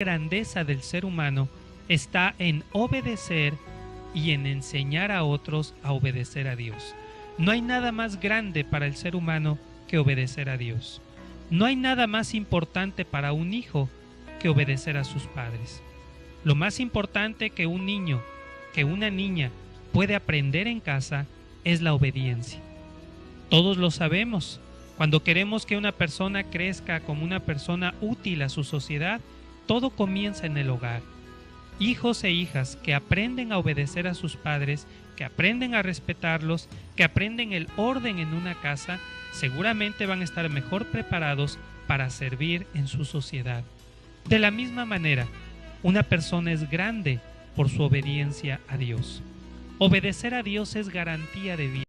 grandeza del ser humano está en obedecer y en enseñar a otros a obedecer a Dios. No hay nada más grande para el ser humano que obedecer a Dios. No hay nada más importante para un hijo que obedecer a sus padres. Lo más importante que un niño, que una niña puede aprender en casa es la obediencia. Todos lo sabemos. Cuando queremos que una persona crezca como una persona útil a su sociedad, todo comienza en el hogar. Hijos e hijas que aprenden a obedecer a sus padres, que aprenden a respetarlos, que aprenden el orden en una casa, seguramente van a estar mejor preparados para servir en su sociedad. De la misma manera, una persona es grande por su obediencia a Dios. Obedecer a Dios es garantía de vida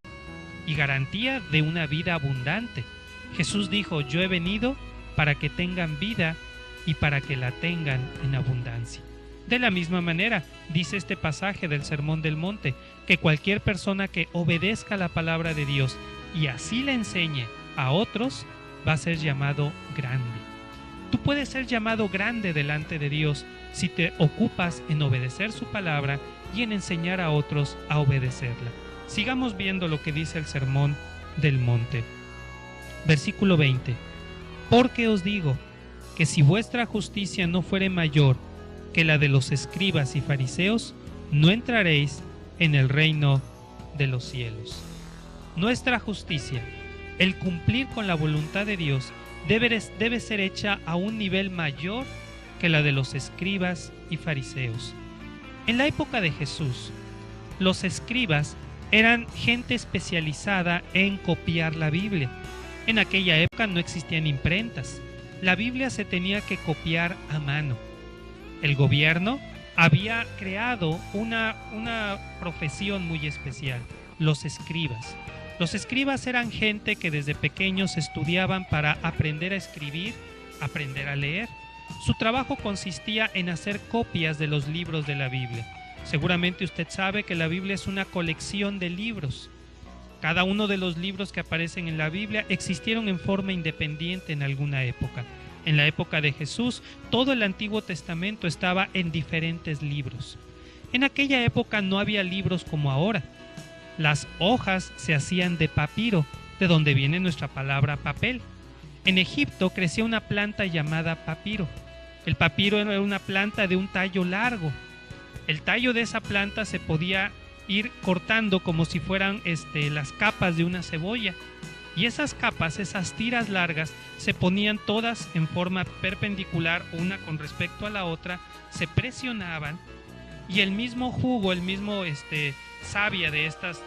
y garantía de una vida abundante. Jesús dijo: yo he venido para que tengan vida y para que la tengan en abundancia. De la misma manera, dice este pasaje del Sermón del Monte, que cualquier persona que obedezca la palabra de Dios y así la enseñe a otros, va a ser llamado grande. Tú puedes ser llamado grande delante de Dios si te ocupas en obedecer su palabra y en enseñar a otros a obedecerla. Sigamos viendo lo que dice el Sermón del Monte. Versículo 20. Porque os digo que si vuestra justicia no fuere mayor que la de los escribas y fariseos, no entraréis en el reino de los cielos. Nuestra justicia, el cumplir con la voluntad de Dios, debe ser hecha a un nivel mayor que la de los escribas y fariseos. En la época de Jesús, los escribas eran gente especializada en copiar la Biblia. En aquella época no existían imprentas. La Biblia se tenía que copiar a mano. El gobierno había creado una profesión muy especial, los escribas. Los escribas eran gente que desde pequeños estudiaban para aprender a escribir, aprender a leer. Su trabajo consistía en hacer copias de los libros de la Biblia. Seguramente usted sabe que la Biblia es una colección de libros. Cada uno de los libros que aparecen en la Biblia existieron en forma independiente en alguna época. En la época de Jesús, todo el Antiguo Testamento estaba en diferentes libros. En aquella época no había libros como ahora. Las hojas se hacían de papiro, de donde viene nuestra palabra papel. En Egipto crecía una planta llamada papiro. El papiro era una planta de un tallo largo. El tallo de esa planta se podía ir cortando como si fueran las capas de una cebolla. Y esas capas, esas tiras largas, se ponían todas en forma perpendicular, una con respecto a la otra, se presionaban y el mismo jugo, el mismo savia de estas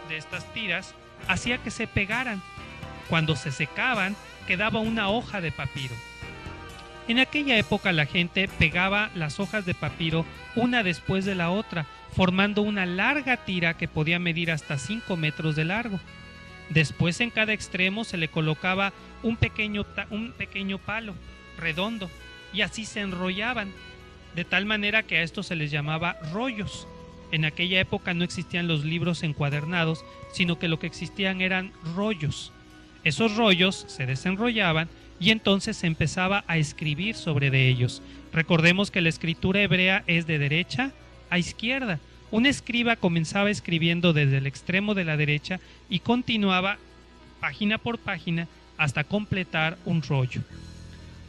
tiras, hacía que se pegaran. Cuando se secaban, quedaba una hoja de papiro. En aquella época la gente pegaba las hojas de papiro una después de la otra, formando una larga tira que podía medir hasta 5 metros de largo. Después en cada extremo se le colocaba un pequeño palo redondo y así se enrollaban, de tal manera que a esto se les llamaba rollos. En aquella época no existían los libros encuadernados, sino que lo que existían eran rollos. Esos rollos se desenrollaban y entonces se empezaba a escribir sobre de ellos. Recordemos que la escritura hebrea es de derecha a izquierda. Un escriba comenzaba escribiendo desde el extremo de la derecha y continuaba página por página hasta completar un rollo.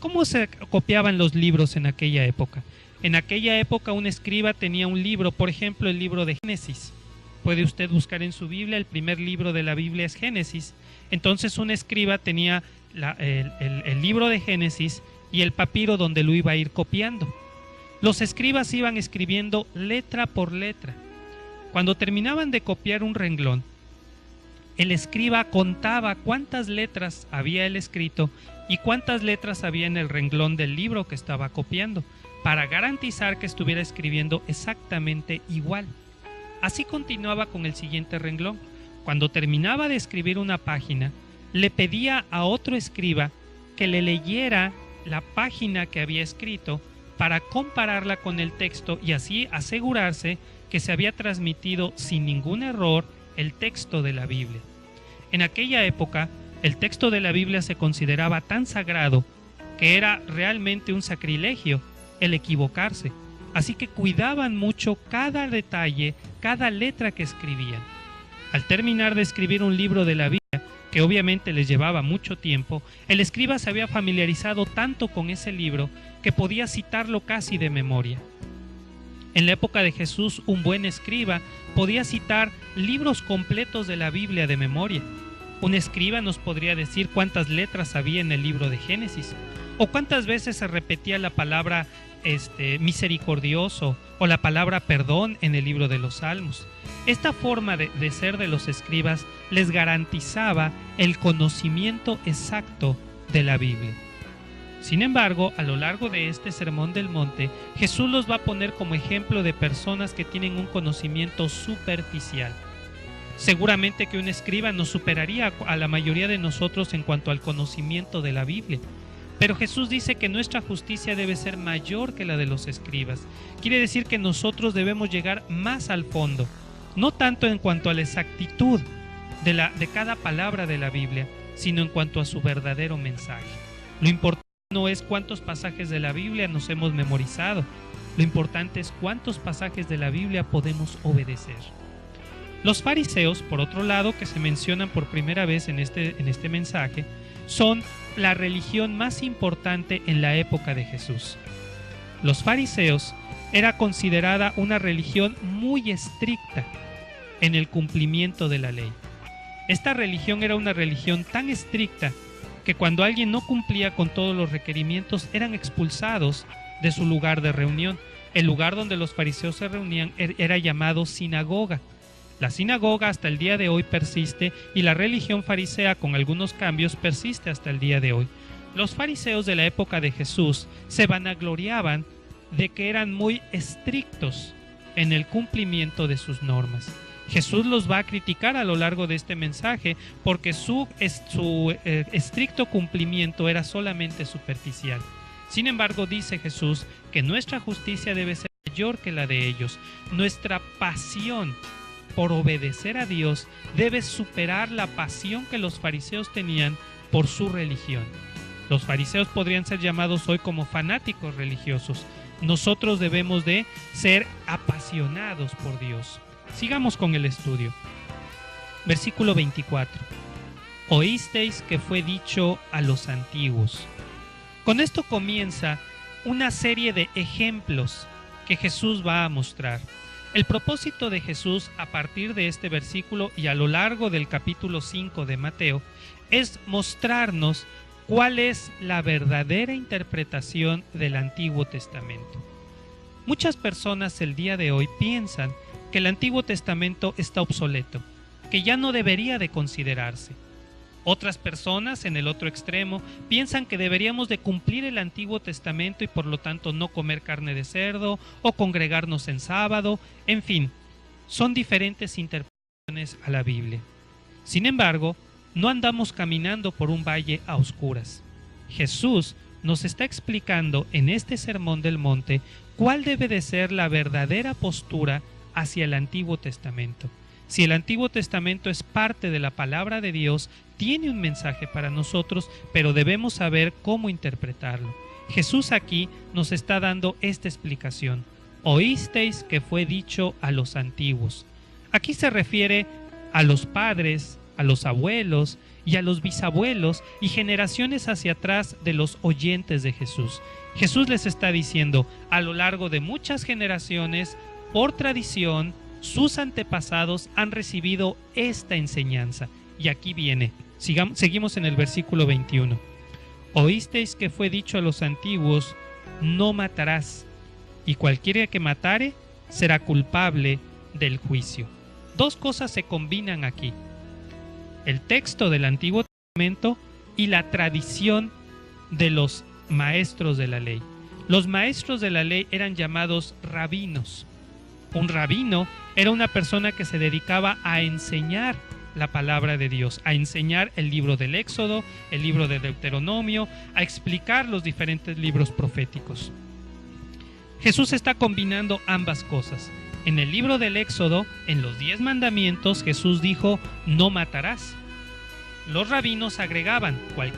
¿Cómo se copiaban los libros en aquella época? En aquella época un escriba tenía un libro, por ejemplo el libro de Génesis. Puede usted buscar en su Biblia, el primer libro de la Biblia es Génesis. Entonces un escriba tenía el libro de Génesis y el papiro donde lo iba a ir copiando. Los escribas iban escribiendo letra por letra. Cuando terminaban de copiar un renglón, el escriba contaba cuántas letras había él escrito y cuántas letras había en el renglón del libro que estaba copiando, para garantizar que estuviera escribiendo exactamente igual. Así continuaba con el siguiente renglón. Cuando terminaba de escribir una página, le pedía a otro escriba que le leyera la página que había escrito para compararla con el texto y así asegurarse que se había transmitido sin ningún error el texto de la Biblia. En aquella época, el texto de la Biblia se consideraba tan sagrado que era realmente un sacrilegio el equivocarse. Así que cuidaban mucho cada detalle, cada letra que escribían. Al terminar de escribir un libro de la Biblia, que obviamente les llevaba mucho tiempo, el escriba se había familiarizado tanto con ese libro que podía citarlo casi de memoria. En la época de Jesús, un buen escriba podía citar libros completos de la Biblia de memoria. Un escriba nos podría decir cuántas letras había en el libro de Génesis, o cuántas veces se repetía la palabra misericordioso o la palabra perdón en el libro de los Salmos. Esta forma de ser de los escribas les garantizaba el conocimiento exacto de la Biblia. Sin embargo, a lo largo de este Sermón del Monte, Jesús los va a poner como ejemplo de personas que tienen un conocimiento superficial. Seguramente que un escriba nos superaría a la mayoría de nosotros en cuanto al conocimiento de la Biblia. Pero Jesús dice que nuestra justicia debe ser mayor que la de los escribas. Quiere decir que nosotros debemos llegar más al fondo, no tanto en cuanto a la exactitud de cada palabra de la Biblia, sino en cuanto a su verdadero mensaje. Lo importante no es cuántos pasajes de la Biblia nos hemos memorizado, lo importante es cuántos pasajes de la Biblia podemos obedecer. Los fariseos, por otro lado, que se mencionan por primera vez en este mensaje, son la religión más importante en la época de Jesús. Los fariseos era considerada una religión muy estricta en el cumplimiento de la ley. Esta religión era una religión tan estricta que cuando alguien no cumplía con todos los requerimientos eran expulsados de su lugar de reunión. El lugar donde los fariseos se reunían era llamado sinagoga. La sinagoga hasta el día de hoy persiste y la religión farisea con algunos cambios persiste hasta el día de hoy. Los fariseos de la época de Jesús se vanagloriaban de que eran muy estrictos en el cumplimiento de sus normas. Jesús los va a criticar a lo largo de este mensaje porque su estricto cumplimiento era solamente superficial. Sin embargo, dice Jesús que nuestra justicia debe ser mayor que la de ellos. Nuestra pasión por obedecer a Dios debe superar la pasión que los fariseos tenían por su religión. Los fariseos podrían ser llamados hoy como fanáticos religiosos. Nosotros debemos de ser apasionados por Dios. Sigamos con el estudio. Versículo 24. Oísteis que fue dicho a los antiguos. Con esto comienza una serie de ejemplos que Jesús va a mostrar. El propósito de Jesús a partir de este versículo y a lo largo del capítulo 5 de Mateo es mostrarnos cuál es la verdadera interpretación del Antiguo Testamento. Muchas personas el día de hoy piensan que el Antiguo Testamento está obsoleto, que ya no debería de considerarse. Otras personas, en el otro extremo, piensan que deberíamos de cumplir el Antiguo Testamento y por lo tanto no comer carne de cerdo o congregarnos en sábado. En fin, son diferentes interpretaciones a la Biblia. Sin embargo, no andamos caminando por un valle a oscuras. Jesús nos está explicando en este Sermón del Monte cuál debe de ser la verdadera postura hacia el Antiguo Testamento. Si el Antiguo Testamento es parte de la palabra de Dios, tiene un mensaje para nosotros, pero debemos saber cómo interpretarlo. Jesús aquí nos está dando esta explicación. Oísteis que fue dicho a los antiguos. Aquí se refiere a los padres, a los abuelos y a los bisabuelos y generaciones hacia atrás de los oyentes de Jesús. Jesús les está diciendo, a lo largo de muchas generaciones, por tradición, sus antepasados han recibido esta enseñanza. Y aquí viene, seguimos en el versículo 21. Oísteis que fue dicho a los antiguos, no matarás, y cualquiera que matare será culpable del juicio. Dos cosas se combinan aquí: el texto del Antiguo Testamento y la tradición de los maestros de la ley. Los maestros de la ley eran llamados rabinos. Un rabino era una persona que se dedicaba a enseñar la palabra de Dios, a enseñar el libro del Éxodo, el libro de Deuteronomio, a explicar los diferentes libros proféticos. Jesús está combinando ambas cosas. En el libro del Éxodo, en los 10 mandamientos, Jesús dijo, no matarás. Los rabinos agregaban, cualquier